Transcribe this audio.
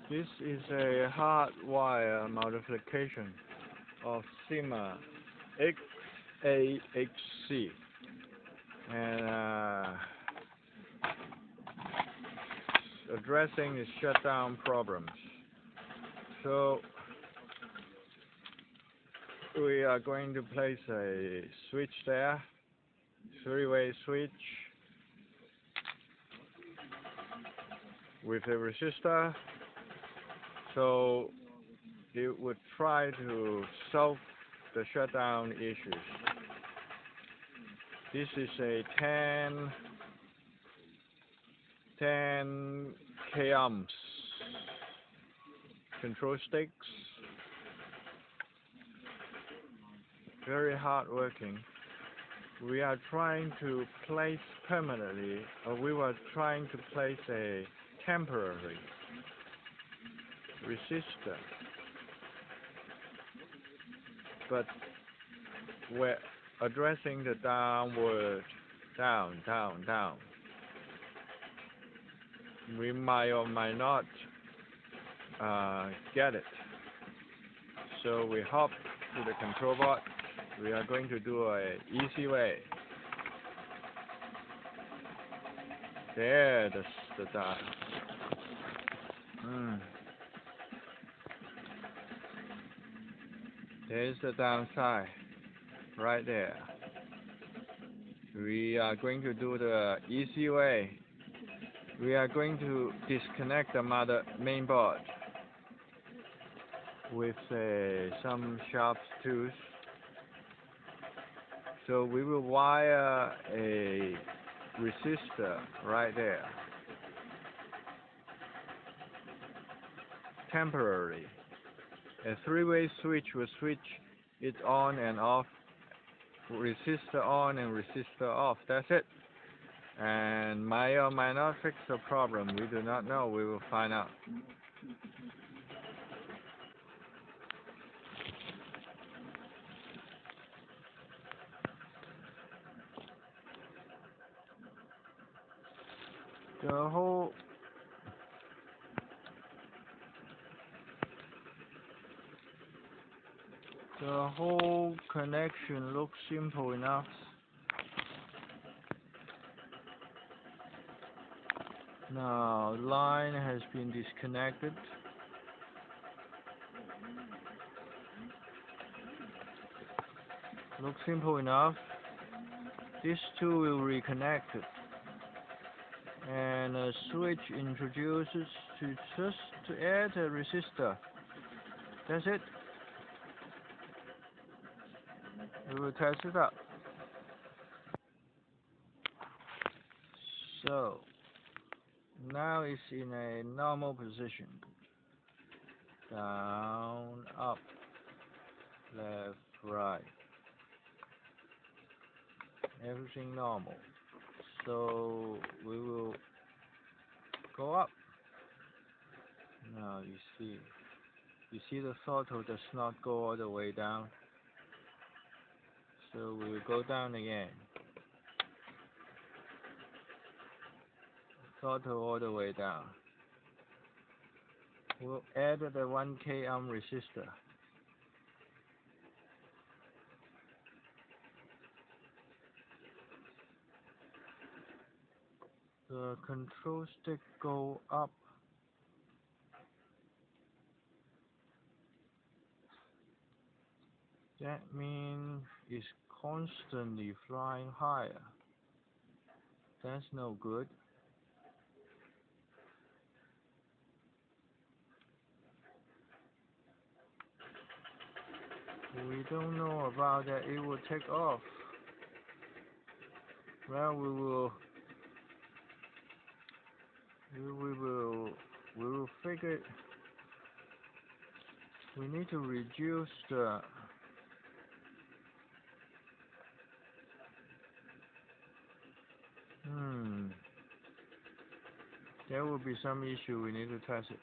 This is a hardwire modification of Syma X8HC, and addressing the shutdown problems. So we are going to place a switch there, three-way switch with a resistor, so it would try to solve the shutdown issues. This is a 10 k ohms control sticks, very hard working. We are trying to place permanently, or we were trying to place a temporary resistor, but we're addressing the downward, down. We might or might not get it. So we hop to the control board. We are going to do a easy way. There, that's the dial. There's the downside, right there. We are going to do the easy way. We are going to disconnect the main board with some sharp tools. So we will wire a resistor right there, temporary. A three-way switch will switch it on and off, resistor on and resistor off. That's it. And might or might not fix the problem. We do not know. We will find out. The whole connection looks simple enough. Now, line has been disconnected. Looks simple enough. These two will reconnect it. And a switch introduces just to add a resistor. That's it. We will test it out. So now it's in a normal position. Down, up, left, right. Everything normal. So we will go up. Now you see the throttle does not go all the way down. So we will go down again. Throttle all the way down. We'll add the 1 k ohm resistor. The control stick go up. That means it's constantly flying higher. That's no good. We don't know about that. It will take off. Well, we will figure. We need to reduce the there will be some issue. We need to test it.